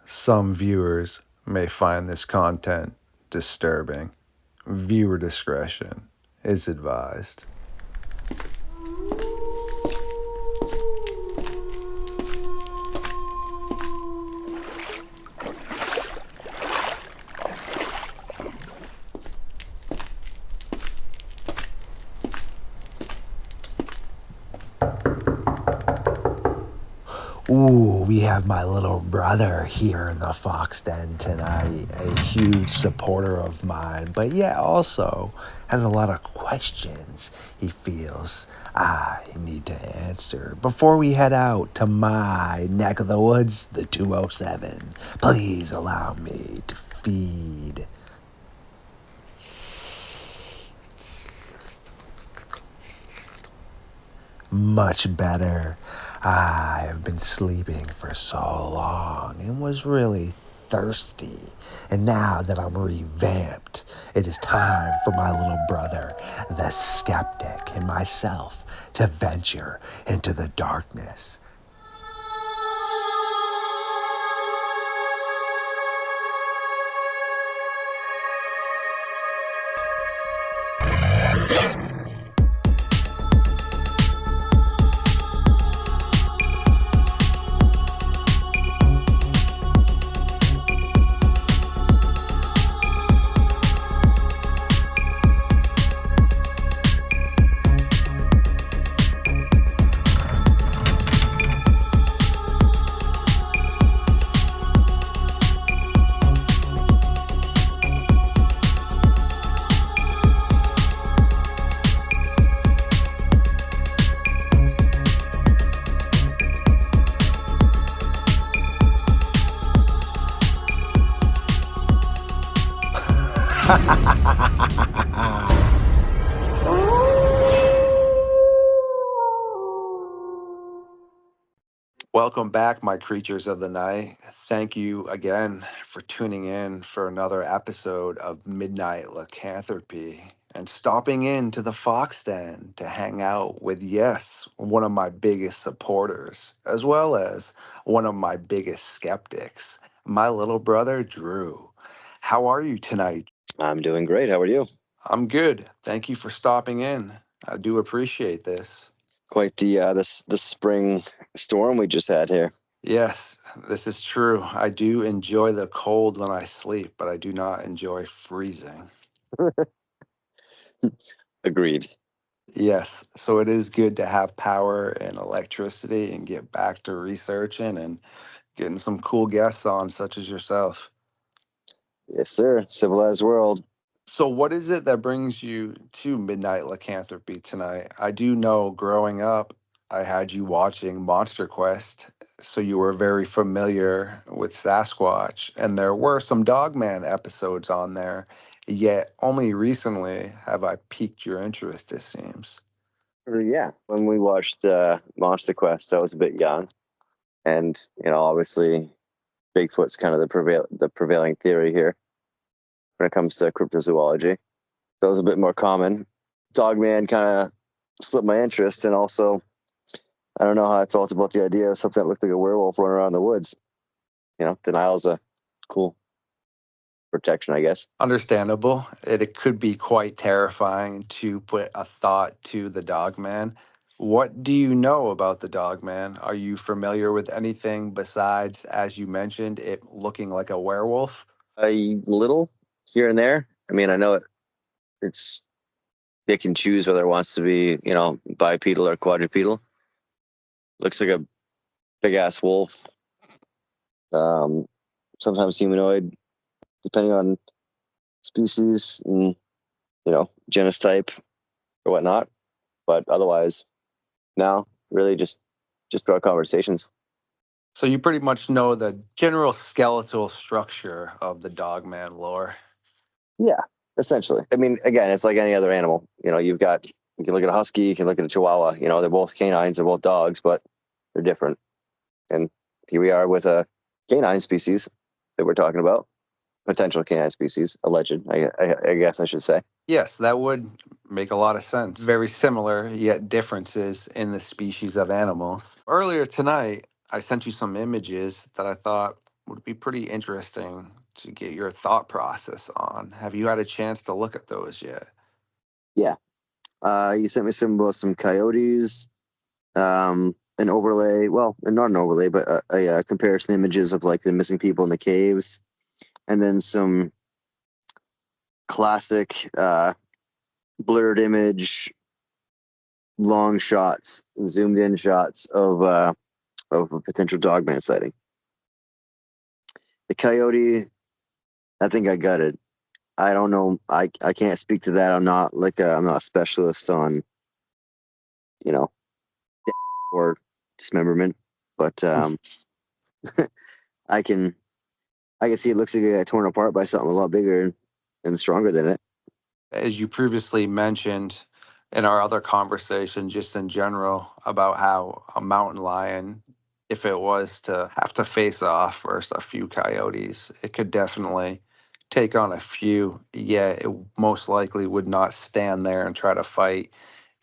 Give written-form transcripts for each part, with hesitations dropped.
Some viewers may find this content disturbing. Viewer discretion is advised. Ooh, we have my little brother here in the Fox Den tonight, a huge supporter of mine, but yet also has a lot of questions he feels I need to answer before we head out to my neck of the woods, the 207. Please allow me to feed. Much better. I have been sleeping for so long and was really thirsty. And now that I'm revamped, it is time for my little brother, the skeptic, and myself to venture into the darkness. Welcome back, my creatures of the night. Thank you again for tuning in for another episode of Midnight Lycanthropy and stopping into the Fox Den to hang out with, yes, one of my biggest supporters, as well as one of my biggest skeptics, my little brother, Drew. How are you tonight? I'm doing great. How are you? I'm good. Thank you for stopping in. I do appreciate this. Quite the spring storm we just had here. Yes, this is true. I do enjoy the cold when I sleep, but I do not enjoy freezing. Agreed. Yes, so it is good to have power and electricity and get back to researching and getting some cool guests on, such as yourself. Yes, sir. Civilized world. So, what is it that brings you to Midnight Lycanthropy tonight? I do know growing up, I had you watching Monster Quest, so you were very familiar with Sasquatch, and there were some Dogman episodes on there, yet only recently have I piqued your interest, it seems. Yeah. When we watched Monster Quest, I was a bit young, and obviously, Bigfoot's kind of the prevailing theory here when it comes to cryptozoology. So it was a bit more common. Dogman kind of slipped my interest, and also, I don't know how I felt about the idea of something that looked like a werewolf running around the woods. Denial's a cool protection, I guess. Understandable. It could be quite terrifying to put a thought to the Dogman. What do you know about the Dogman? Are you familiar with anything besides, as you mentioned, it looking like a werewolf? A little here and there. I mean, I know it can choose whether it wants to be, bipedal or quadrupedal. Looks like a big ass wolf. Sometimes humanoid, depending on species and genus type or whatnot. But otherwise, no, really just for our conversations. So you pretty much know the general skeletal structure of the Dogman lore. Yeah, essentially. I mean, again, it's like any other animal. You can look at a husky, you can look at a chihuahua. They're both canines, they're both dogs, but they're different. And here we are with a canine species that we're talking about. Potential canine species, alleged, I guess I should say. Yes, that would make a lot of sense. Very similar, yet differences in the species of animals. Earlier tonight, I sent you some images that I thought would be pretty interesting to get your thought process on. Have you had a chance to look at those yet? Yeah. You sent me some coyotes, an overlay, well, not an overlay, but a comparison images of like the missing people in the caves, and then some classic blurred image, long shots, zoomed in shots of a potential Dogman sighting. The coyote, I think I got it. I don't know. I can't speak to that. I'm not I'm not a specialist on, you know, or dismemberment, but I can see it looks like it got torn apart by something a lot bigger and stronger than it. As you previously mentioned in our other conversation, just in general, about how a mountain lion, if it was to have to face off versus a few coyotes, it could definitely take on a few, yet it most likely would not stand there and try to fight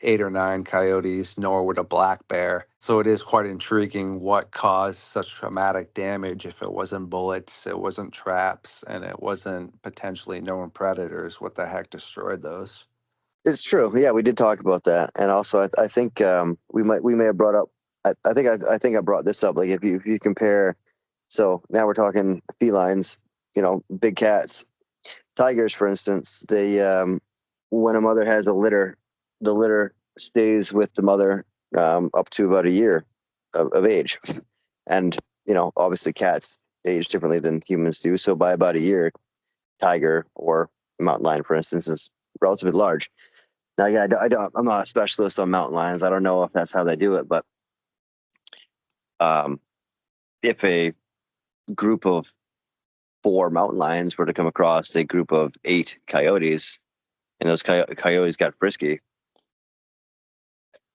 8 or 9 coyotes, nor would a black bear. So it is quite intriguing what caused such traumatic damage if it wasn't bullets, it wasn't traps, and it wasn't potentially known predators. What the heck destroyed those? It's true. Yeah, we did talk about that, and also I think we may have brought up. I think I brought this up. Like if you compare, so now we're talking felines. Big cats, tigers, for instance. They when a mother has a litter, the litter stays with the mother up to about a year of age, and obviously cats age differently than humans do. So by about a year, tiger or mountain lion, for instance, is relatively large. Now, yeah, I'm not a specialist on mountain lions. I don't know if that's how they do it, but if a group of 4 mountain lions were to come across a group of 8 coyotes, and those coyotes got frisky,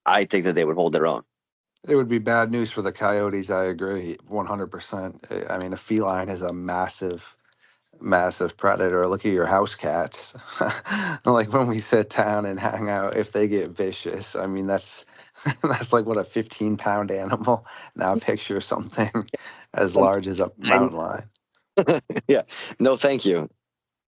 I think that they would hold their own. It would be bad news for the coyotes. I agree 100%. I mean, a feline is a massive predator. Look at your house cats. Like when we sit down and hang out, if they get vicious, I mean, that's that's like what, a 15-pound animal. Now picture something as large as a mountain lion. Yeah, no, thank you.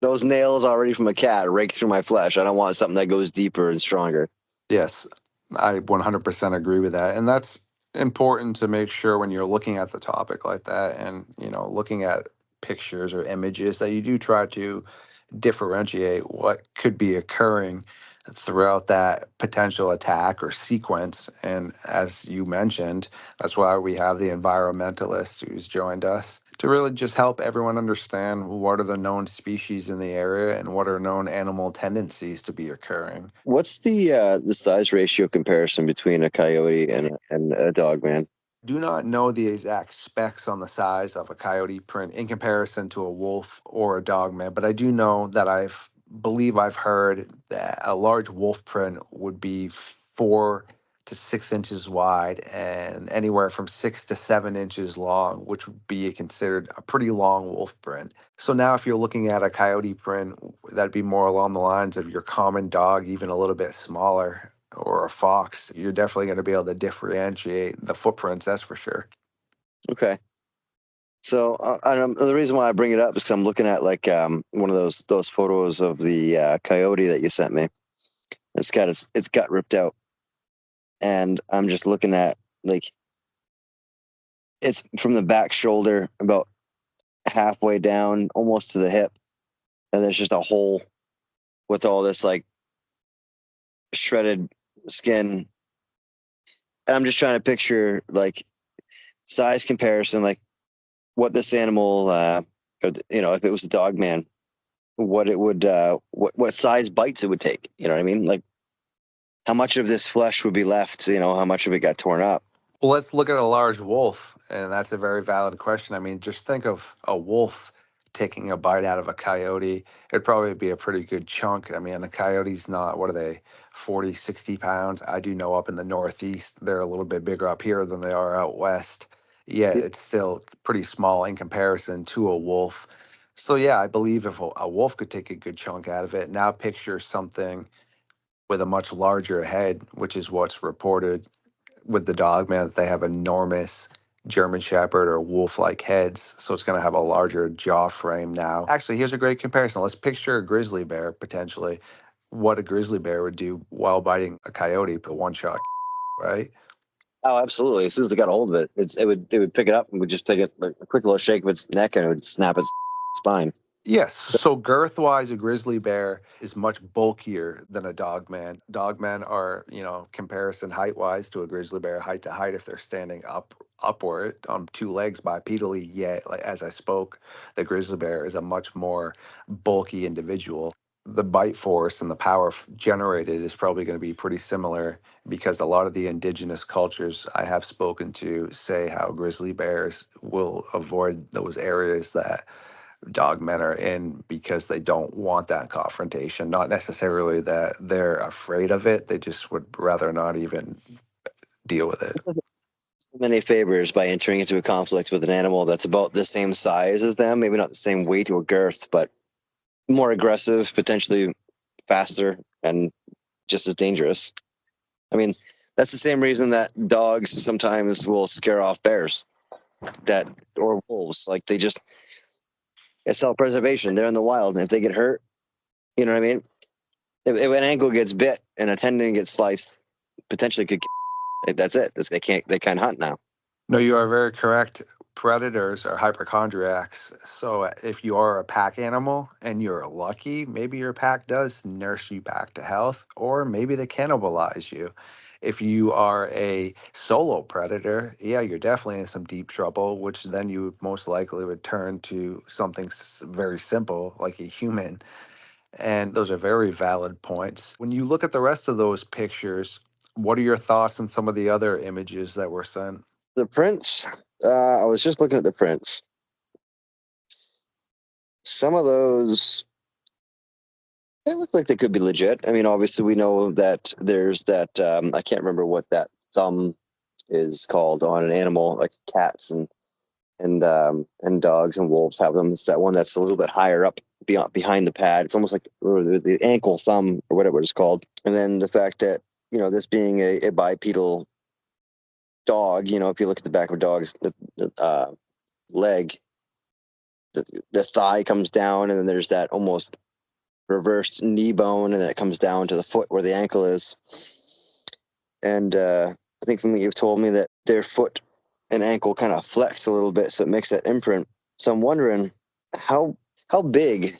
Those nails already from a cat rake through my flesh. I don't want something that goes deeper and stronger. Yes, I 100% agree with that. And that's important to make sure when you're looking at the topic like that and, looking at pictures or images, that you do try to differentiate what could be occurring throughout that potential attack or sequence. And as you mentioned, that's why we have the environmentalist who's joined us to really just help everyone understand what are the known species in the area and what are known animal tendencies to be occurring. What's the size ratio comparison between a coyote and a dogman? Do not know the exact specs on the size of a coyote print in comparison to a wolf or a dogman, but I do know that believe I've heard that a large wolf print would be 4 to 6 inches wide and anywhere from 6 to 7 inches long, which would be considered a pretty long wolf print. So now if you're looking at a coyote print, that'd be more along the lines of your common dog, even a little bit smaller, or a fox. You're definitely going to be able to differentiate the footprints, that's for sure. Okay. So the reason why I bring it up is because I'm looking at like one of those photos of the coyote that you sent me. It's got ripped out, and I'm just looking at like it's from the back shoulder about halfway down, almost to the hip, and there's just a hole with all this like shredded skin. And I'm just trying to picture like size comparison, like what this animal, if it was a dog man, what it would, what size bites it would take. You know what I mean? Like how much of this flesh would be left? How much of it got torn up? Well, let's look at a large wolf, and that's a very valid question. I mean, just think of a wolf taking a bite out of a coyote. It'd probably be a pretty good chunk. I mean, a coyote's not, what are they, 40, 60 pounds? I do know up in the Northeast, they're a little bit bigger up here than they are out west. Yeah, it's still pretty small in comparison to a wolf. So, yeah, I believe if a wolf could take a good chunk out of it, now picture something with a much larger head, which is what's reported with the dog man, that they have enormous German Shepherd or wolf-like heads, so it's going to have a larger jaw frame now. Actually, here's a great comparison. Let's picture a grizzly bear, potentially, what a grizzly bear would do while biting a coyote, a one-shot, right? Oh, absolutely. As soon as it got a hold of it, it would pick it up and would just take a quick little shake of its neck and it would snap its spine. Yes. So girth-wise, a grizzly bear is much bulkier than a dogman. Dogmen are, comparison height-wise to a grizzly bear, height to height, if they're standing upward on two legs bipedally. Yet, like as I spoke, the grizzly bear is a much more bulky individual. The bite force and the power generated is probably going to be pretty similar because a lot of the indigenous cultures I have spoken to say how grizzly bears will avoid those areas that dogmen are in because they don't want that confrontation. Not necessarily that they're afraid of it, they just would rather not even deal with it. Many favors by entering into a conflict with an animal that's about the same size as them, maybe not the same weight or girth, but more aggressive, potentially faster, and just as dangerous. I mean, that's the same reason that dogs sometimes will scare off bears or wolves. Like it's self-preservation. They're in the wild, and if they get hurt, you know what I mean? If an ankle gets bit and a tendon gets sliced, potentially could. That's it. They can't hunt now. No, you are very correct. Predators are hypochondriacs. So if you are a pack animal and you're lucky, maybe your pack does nurse you back to health, or maybe they cannibalize you. If you are a solo predator, yeah, you're definitely in some deep trouble, which then you most likely would turn to something very simple like a human. And those are very valid points. When you look at the rest of those pictures, what are your thoughts on some of the other images that were sent? The prints. I was just looking at the prints. Some of those, they look like they could be legit. I mean, obviously, we know that there's that. I can't remember what that thumb is called on an animal, like cats and dogs and wolves have them. It's that one that's a little bit higher up behind the pad. It's almost like the ankle thumb or whatever it's called. And then the fact that this being a bipedal dog, if you look at the back of a dog's leg, the thigh comes down, and then there's that almost reversed knee bone, and then it comes down to the foot where the ankle is. And I think from what you've told me that their foot and ankle kind of flex a little bit, so it makes that imprint. So I'm wondering how big,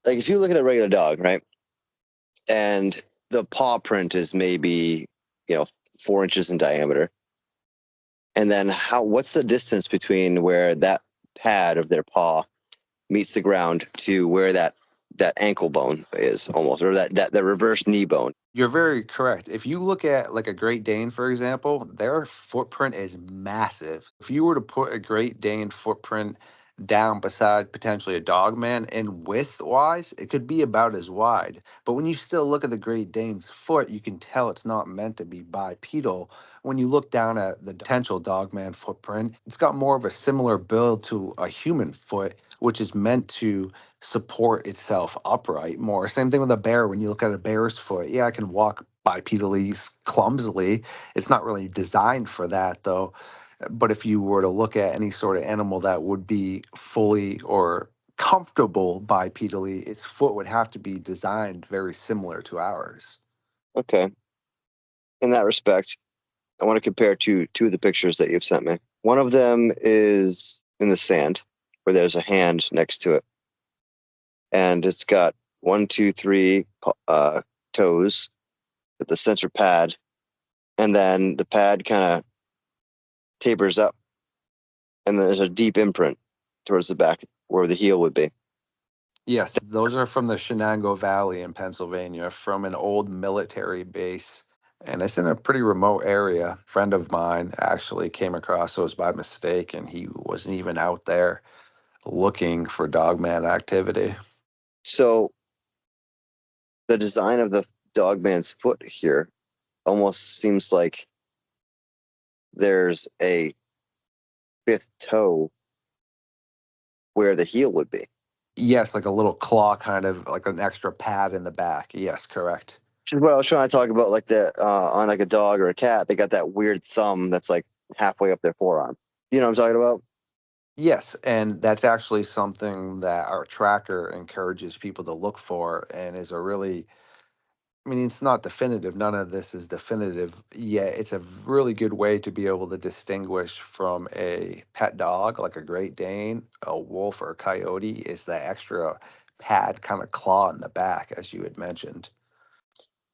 like if you look at a regular dog, right, and the paw print is maybe 4 inches in diameter, and then what's the distance between where that pad of their paw meets the ground to where that ankle bone is almost, or that reverse knee bone? You're very correct. If you look at like a Great Dane, for example, their footprint is massive. If you were to put a Great Dane footprint down beside potentially a Dogman in width wise, it could be about as wide. But when you still look at the Great Dane's foot, you can tell it's not meant to be bipedal. When you look down at the potential Dogman footprint, it's got more of a similar build to a human foot, which is meant to support itself upright more. Same thing with a bear. When you look at a bear's foot, yeah, I can walk bipedally clumsily. It's not really designed for that, though. But if you were to look at any sort of animal that would be fully or comfortable bipedally, its foot would have to be designed very similar to ours. Okay. In that respect, I want to compare two of the pictures that you've sent me. One of them is in the sand, where there's a hand next to it, and it's got 1, 2, 3 toes at the center pad, and then the pad kind of tapers up, and there's a deep imprint towards the back where the heel would be. Yes, those are from the Shenango Valley in Pennsylvania, from an old military base. And it's in a pretty remote area. A friend of mine actually came across those by mistake, and he wasn't even out there looking for dogman activity. So the design of the dogman's foot here almost seems like there's a fifth toe where the heel would be. Yes, like a little claw, kind of like an extra pad in the back. Yes, correct. Which is what I was trying to talk about, like on like a dog or a cat, they got that weird thumb that's like halfway up their forearm. You know what I'm talking about? Yes, and that's actually something that our tracker encourages people to look for and is a really, I mean, it's not definitive. None of this is definitive yet. It's a really good way to be able to distinguish from a pet dog, like a Great Dane, a wolf, or a coyote, is the extra pad kind of claw in the back, as you had mentioned.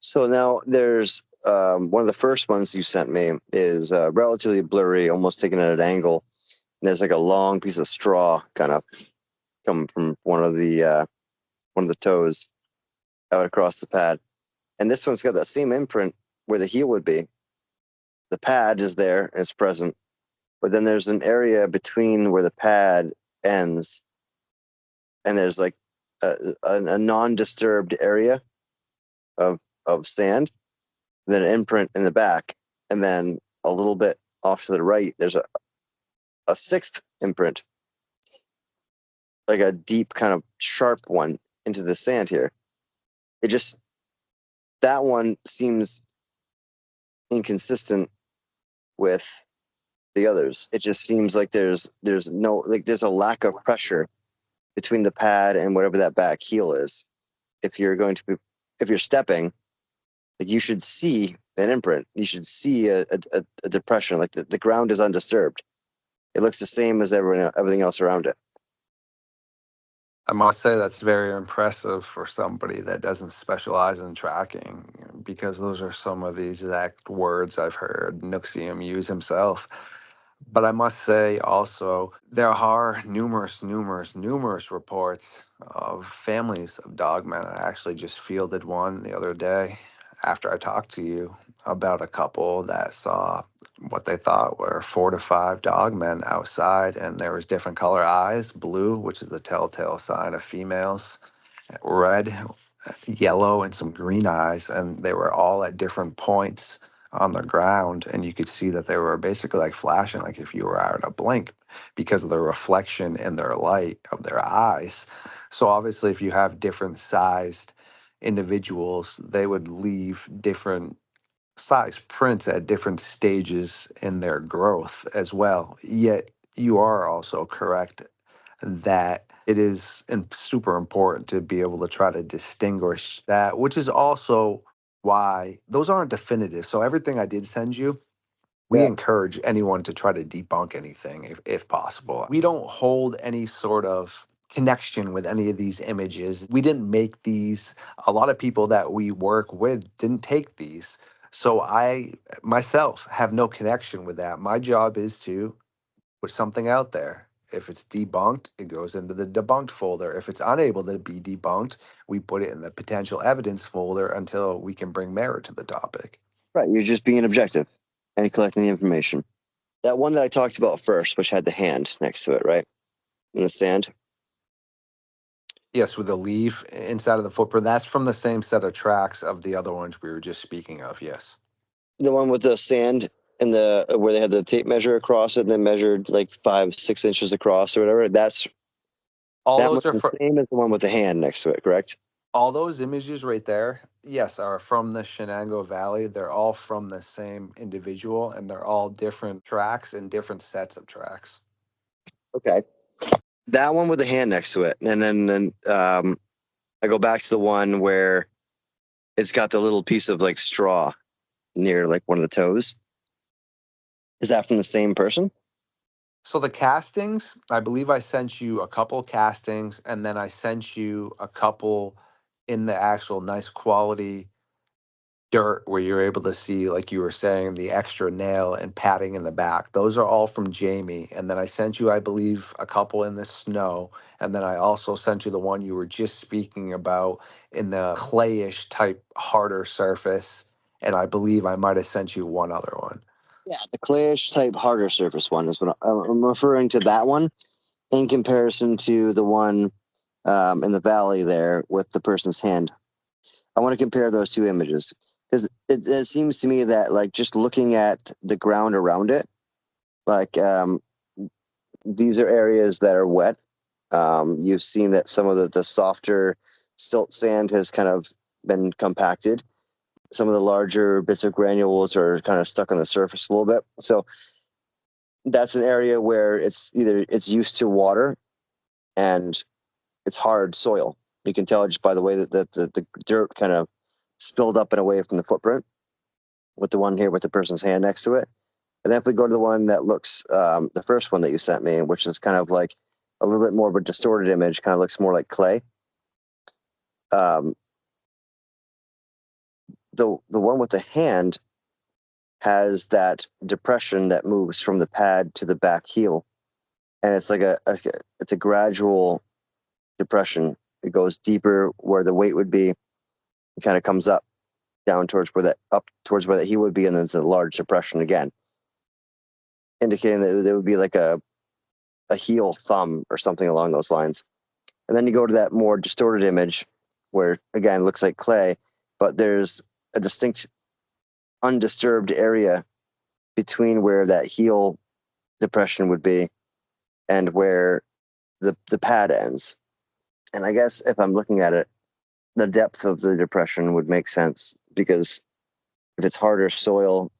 So now there's one of the first ones you sent me is relatively blurry, almost taken at an angle. And there's like a long piece of straw kind of coming from one of the toes out across the pad. And this one's got that same imprint where the heel would be. The pad is there, it's present, but then there's an area between where the pad ends, and there's like a non-disturbed area of sand, then an imprint in the back, and then a little bit off to the right, there's a sixth imprint, like a deep kind of sharp one into the sand here. It just, that one seems inconsistent with the others. It just seems like there's no, like there's a lack of pressure between the pad and whatever that back heel is. If you're stepping, like you should see an imprint. You should see a depression. Like the ground is undisturbed. It looks the same as everything else around it. I must say that's very impressive for somebody that doesn't specialize in tracking, because those are some of the exact words I've heard Nuxium use himself. But I must say also, there are numerous reports of families of dogmen. I actually just fielded one the other day after I talked to you about a couple that saw what they thought were 4 to 5 dogmen outside, and there was different color eyes: blue, which is the telltale sign of females, red, yellow, and some green eyes, and they were all at different points on the ground, and you could see that they were basically like flashing, like if you were out of a blink, because of the reflection in their light of their eyes. So obviously, if you have different sized individuals, they would leave different size prints at different stages in their growth as well. Yet you are also correct that it is super important to be able to try to distinguish that, which is also why those aren't definitive. So everything I did send you, we Yeah. encourage anyone to try to debunk anything if possible. We don't hold any sort of connection with any of these images. We didn't make these. A lot of people that we work with didn't take these. So I myself have no connection with that. My job is to put something out there. If it's debunked, it goes into the debunked folder. If it's unable to be debunked, we put it in the potential evidence folder until we can bring merit to the topic. Right. You're just being objective and collecting the information. That one that I talked about first, which had the hand next to it, right? In the sand. Yes, with the leaf inside of the footprint. That's from the same set of tracks of the other ones we were just speaking of, yes. The one with the sand and where they had the tape measure across it and then measured like 5-6 inches across or whatever. That one's the same as the one with the hand next to it, correct? All those images right there, yes, are from the Shenango Valley. They're all from the same individual, and they're all different tracks and different sets of tracks. Okay. That one with the hand next to it. And then I go back to the one where it's got the little piece of like straw near like one of the toes. Is that from the same person? So the castings, I believe I sent you a couple castings, and then I sent you a couple in the actual nice quality dirt where you're able to see, like you were saying, the extra nail and padding in the back. Those are all from Jamie. And then I sent you, I believe, a couple in the snow. And then I also sent you the one you were just speaking about in the clayish type harder surface. And I believe I might have sent you one other one. Yeah, the clayish type harder surface one is what I'm referring to. That one in comparison to the one in the valley there with the person's hand. I want to compare those two images because it seems to me that like just looking at the ground around it, like these are areas that are wet. You've seen that some of the softer silt sand has kind of been compacted. Some of the larger bits of granules are kind of stuck on the surface a little bit. So that's an area where it's used to water and it's hard soil. You can tell just by the way that the dirt kind of spilled up and away from the footprint, with the one here with the person's hand next to it. And then if we go to the one that looks, the first one that you sent me, which is kind of like a little bit more of a distorted image, kind of looks more like clay. The one with the hand has that depression that moves from the pad to the back heel, and it's like it's a gradual depression. It goes deeper where the weight would be. It kind of comes up down towards where that heel would be, and then it's a large depression again, indicating that there would be like a heel thumb or something along those lines. And then you go to that more distorted image where, again, it looks like clay, but there's a distinct undisturbed area between where that heel depression would be and where the pad ends. And I guess if I'm looking at it, the depth of the depression would make sense, because if it's harder soil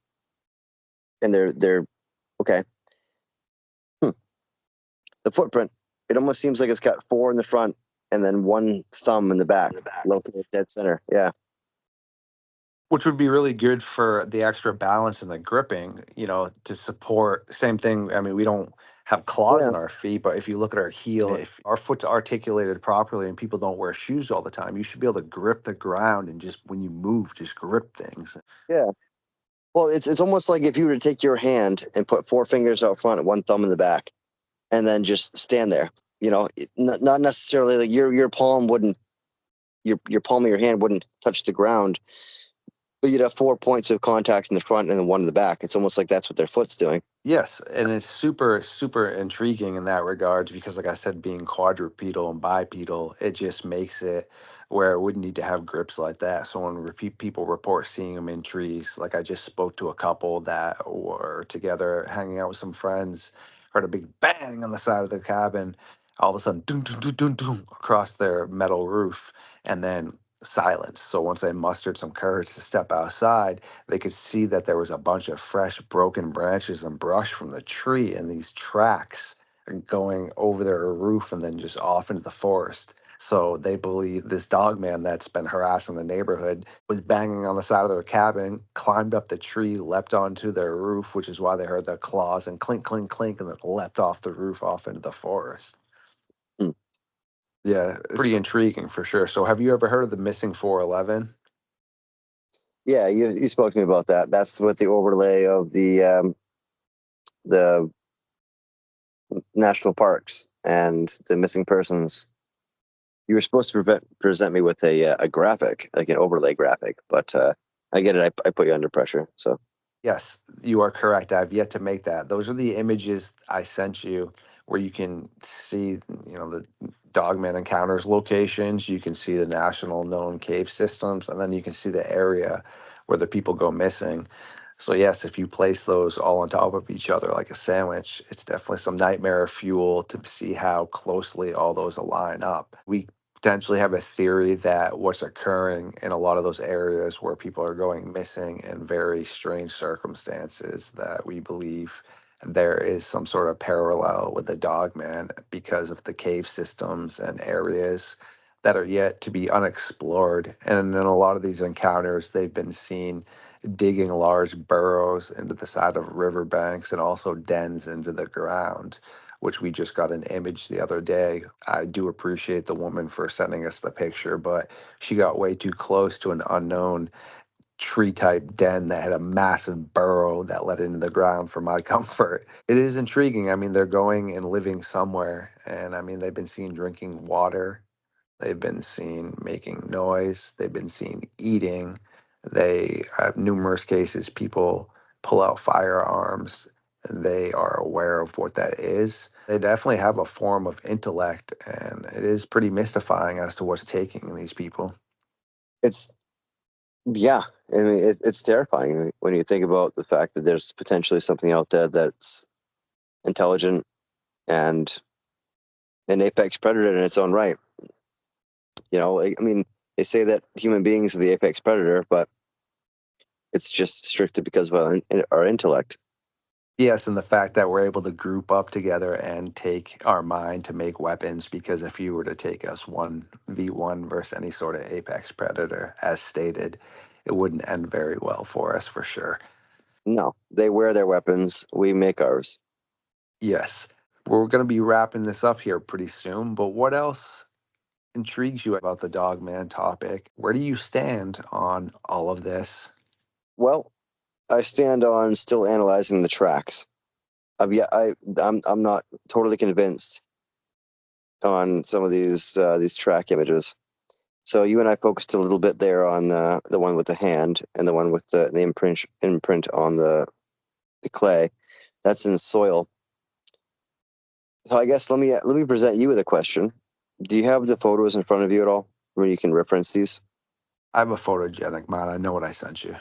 and they're okay. The footprint, it almost seems like it's got 4 in the front and then 1 thumb in the back, located dead center. Yeah. Which would be really good for the extra balance and the gripping, to support. Same thing. I mean, we don't have claws Yeah. in our feet, but if you look at our heel, if our foot's articulated properly and people don't wear shoes all the time, you should be able to grip the ground and just when you move, just grip things. Yeah. Well, it's almost like if you were to take your hand and put 4 fingers out front and 1 thumb in the back, and then just stand there. Not necessarily like your palm wouldn't, your palm of your hand wouldn't touch the ground, but you'd have 4 points of contact in the front and then 1 in the back. It's almost like that's what their foot's doing. Yes, and it's super, super intriguing in that regards because, like I said, being quadrupedal and bipedal, it just makes it where it wouldn't need to have grips like that. So when people report seeing them in trees, like I just spoke to a couple that were together hanging out with some friends, heard a big bang on the side of the cabin, all of a sudden, doom, doom, doom, doom, doom, across their metal roof, and then silence. So once they mustered some courage to step outside, they could see that there was a bunch of fresh broken branches and brush from the tree and these tracks going over their roof and then just off into the forest. So they believe this dog man that's been harassing the neighborhood was banging on the side of their cabin, climbed up the tree, leapt onto their roof, which is why they heard the claws and clink, clink, clink, and then leapt off the roof off into the forest. Hmm. Yeah, it's pretty intriguing for sure. So have you ever heard of the missing 411? Yeah, you spoke to me about that. That's with the overlay of the national parks and the missing persons. You were supposed to present me with a graphic, like an overlay graphic, but I get it. I put you under pressure. So Yes, you are correct. I've yet to make that. Those are the images I sent you where you can see, the Dogman encounters locations, you can see the national known cave systems, and then you can see the area where the people go missing. So yes, if you place those all on top of each other like a sandwich, it's definitely some nightmare fuel to see how closely all those align up. We potentially have a theory that what's occurring in a lot of those areas where people are going missing in very strange circumstances, that we believe there is some sort of parallel with the Dogman because of the cave systems and areas that are yet to be unexplored. And in a lot of these encounters, they've been seen digging large burrows into the side of riverbanks and also dens into the ground, which we just got an image the other day. I do appreciate the woman for sending us the picture, but she got way too close to an unknown tree type den that had a massive burrow that led into the ground for my comfort. It is intriguing. I mean, they're going and living somewhere, and I mean, they've been seen drinking water. They've been seen making noise. They've been seen eating. They have numerous cases people pull out firearms. They are aware of what that is. They definitely have a form of intellect, and it is pretty mystifying as to what's taking these people. yeah, I mean it's terrifying when you think about the fact that there's potentially something out there that's intelligent and an apex predator in its own right. I mean, they say that human beings are the apex predator, but it's just strictly because of our intellect. Yes, and the fact that we're able to group up together and take our mind to make weapons, because if you were to take us 1v1 versus any sort of apex predator, as stated, it wouldn't end very well for us for sure. No, they wear their weapons. We make ours. Yes. We're going to be wrapping this up here pretty soon, but what else intrigues you about the Dogman topic? Where do you stand on all of this? Well, I stand on still analyzing the tracks. I'm not totally convinced on some of these track images. So you and I focused a little bit there on the one with the hand and the one with the imprint on the clay. That's in soil. So I guess let me present you with a question. Do you have the photos in front of you at all where you can reference these? I have a photogenic mind. I know what I sent you.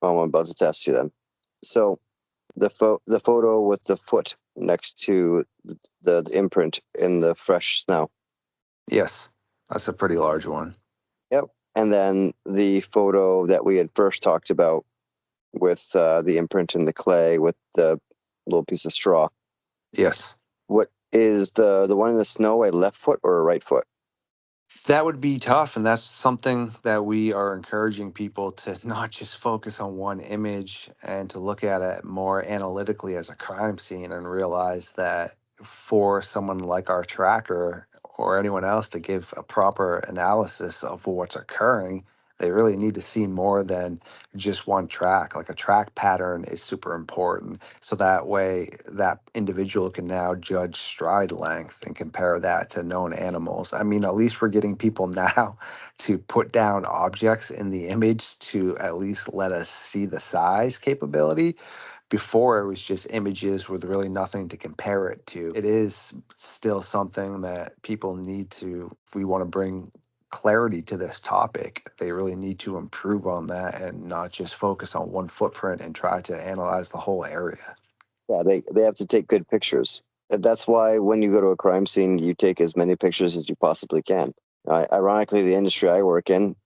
Oh, I'm about to test you then. So the photo with the foot next to the imprint in the fresh snow. Yes, that's a pretty large one. Yep. And then the photo that we had first talked about with the imprint in the clay with the little piece of straw. Yes. What is the one in the snow, a left foot or a right foot? That would be tough, and that's something that we are encouraging people to not just focus on one image and to look at it more analytically as a crime scene and realize that for someone like our tracker or anyone else to give a proper analysis of what's occurring, they really need to see more than just one track. Like a track pattern is super important. So that way, that individual can now judge stride length and compare that to known animals. I mean, at least we're getting people now to put down objects in the image to at least let us see the size capability. Before it was just images with really nothing to compare it to. It is still something that people need to, if we want to bring clarity to this topic, they really need to improve on that and not just focus on one footprint and try to analyze the whole area. Yeah, they have to take good pictures. That's why when you go to a crime scene, you take as many pictures as you possibly can. Ironically, the industry I work in,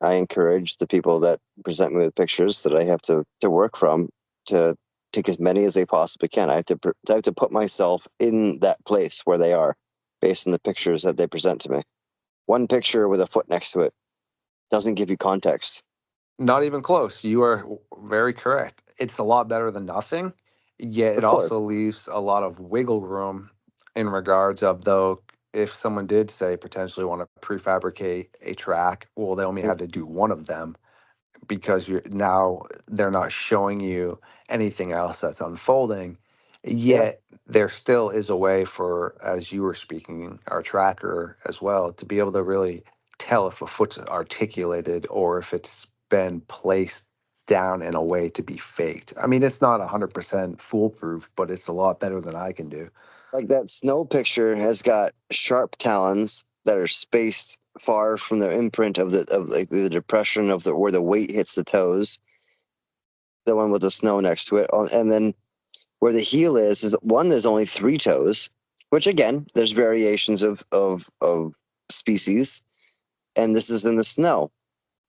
I encourage the people that present me with pictures that I have to work from to take as many as they possibly can. I have to put myself in that place where they are based on the pictures that they present to me. One picture with a foot next to it doesn't give you context. Not even close. You are very correct. It's a lot better than nothing, yet it Of also course. leaves a lot of wiggle room in regards of, though, if someone did say potentially want to prefabricate a track, well, they only had to do one of them because you're now they're not showing you anything else that's unfolding. Yeah. Yet there still is a way for, as you were speaking, our tracker as well, to be able to really tell if a foot's articulated or if it's been placed down in a way to be faked. I mean, it's not 100% foolproof, but it's a lot better than I can do. Like that snow picture has got sharp talons that are spaced far from the imprint of like the depression of the where the weight hits the toes. The one with the snow next to it, and then where the heel is one. There's only three toes, which again, there's variations of species, and this is in the snow.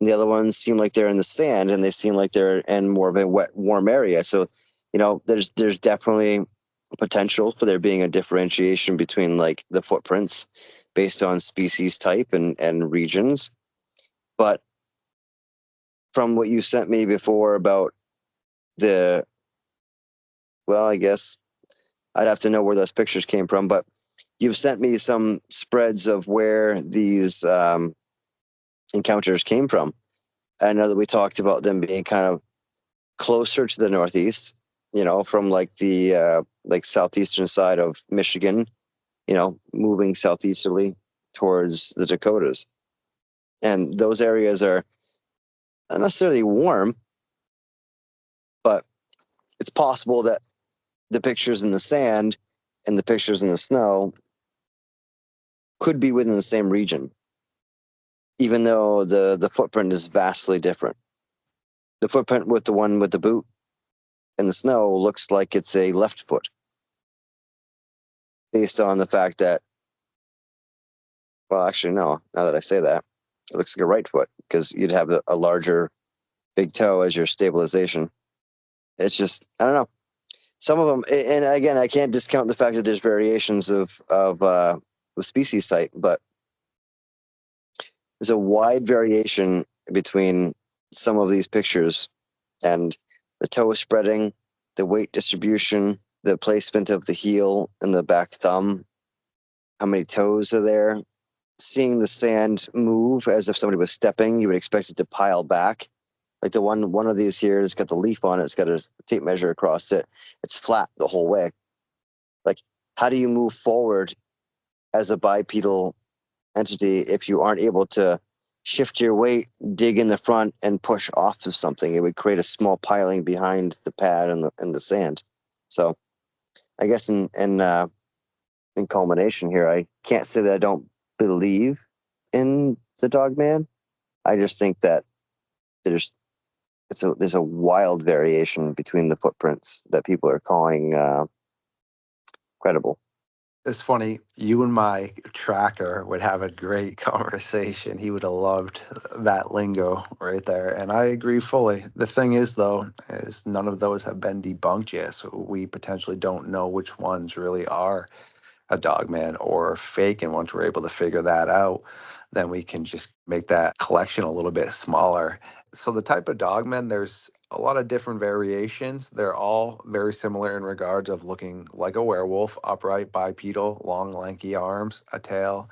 And the other ones seem like they're in the sand, and they seem like they're in more of a wet, warm area. So, there's definitely potential for there being a differentiation between like the footprints based on species type and regions. But from what you sent me before about the, well, I guess I'd have to know where those pictures came from, but you've sent me some spreads of where these encounters came from. I know that we talked about them being kind of closer to the Northeast, from like the like southeastern side of Michigan, moving southeasterly towards the Dakotas. And those areas are not necessarily warm, but it's possible that the pictures in the sand and the pictures in the snow could be within the same region, even though the footprint is vastly different. The footprint with the one with the boot in the snow looks like it's a left foot, based on the fact that, well, actually, no, now that I say that, it looks like a right foot because you'd have a larger big toe as your stabilization. It's just, I don't know. Some of them, and again, I can't discount the fact that there's variations of species type, but there's a wide variation between some of these pictures, and the toe spreading, the weight distribution, the placement of the heel and the back thumb, how many toes are there. Seeing the sand move as if somebody was stepping, you would expect it to pile back. Like the one of these here, it's got the leaf on it, it's got a tape measure across it. It's flat the whole way. Like, how do you move forward as a bipedal entity if you aren't able to shift your weight, dig in the front, and push off of something? It would create a small piling behind the pad and the sand. So, I guess in culmination here, I can't say that I don't believe in the Dogman. I just think that there's a wild variation between the footprints that people are calling credible. It's funny, you and my tracker would have a great conversation. He would have loved that lingo right there. And I agree fully. The thing is, though, is none of those have been debunked yet. So we potentially don't know which ones really are a dogman or fake. And once we're able to figure that out, then we can just make that collection a little bit smaller. So the type of dogman, there's a lot of different variations. They're all very similar in regards of looking like a werewolf, upright, bipedal, long, lanky arms, a tail,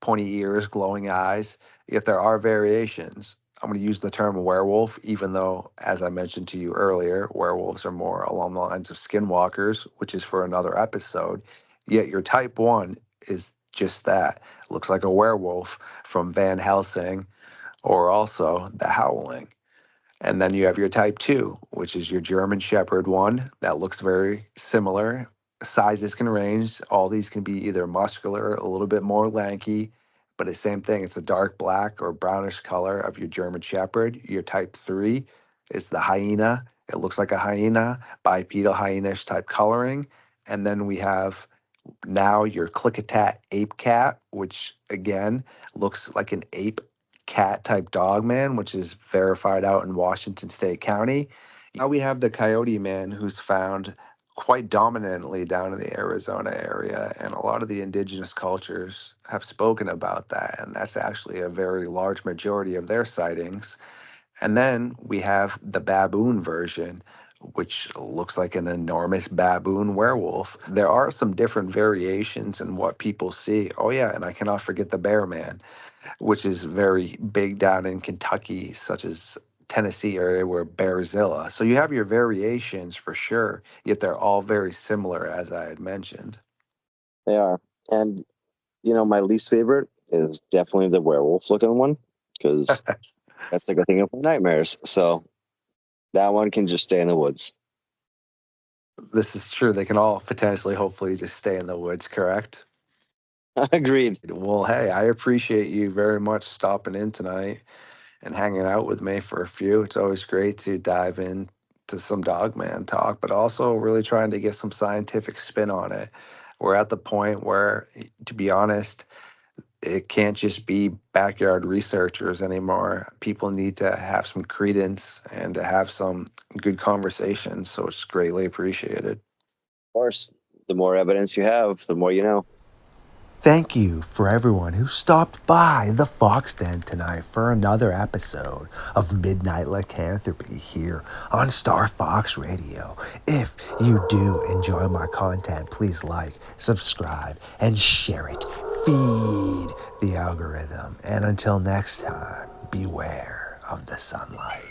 pointy ears, glowing eyes. Yet there are variations. I'm going to use the term werewolf, even though, as I mentioned to you earlier, werewolves are more along the lines of skinwalkers, which is for another episode. Yet your type 1 is just that. It looks like a werewolf from Van Helsing or also The Howling. And then you have your type 2, which is your German Shepherd one that looks very similar. Sizes can range. All these can be either muscular, a little bit more lanky, but the same thing. It's a dark black or brownish color of your German Shepherd. Your type 3 is the hyena. It looks like a hyena, bipedal hyena-ish type coloring. And then we have now your Klickitat ape cat, which again looks like an ape cat type dog man, which is verified out in Washington State County. Now we have the coyote man, who's found quite dominantly down in the Arizona area, and a lot of the indigenous cultures have spoken about that, and that's actually a very large majority of their sightings. And then we have the baboon version, which looks like an enormous baboon werewolf. There are some different variations in what people see. Oh, yeah, and I cannot forget the bear man, which is very big down in Kentucky, such as Tennessee area where Bearzilla. So you have your variations for sure, yet they're all very similar, as I had mentioned. They are. And, my least favorite is definitely the werewolf looking one, because that's like a thing of my nightmares. So that one can just stay in the woods. This is true. They can all potentially, hopefully, just stay in the woods, correct? Agreed. Well, hey, I appreciate you very much stopping in tonight and hanging out with me for a few. It's always great to dive into some Dogman talk, but also really trying to get some scientific spin on it. We're at the point where, to be honest, it can't just be backyard researchers anymore. People need to have some credence and to have some good conversations. So it's greatly appreciated. Of course, the more evidence you have, the more you know. Thank you for everyone who stopped by the Fox Den tonight for another episode of Midnight Lycanthropy here on Star Fox Radio. If you do enjoy my content, please like, subscribe, and share it. Feed the algorithm. And until next time, beware of the sunlight.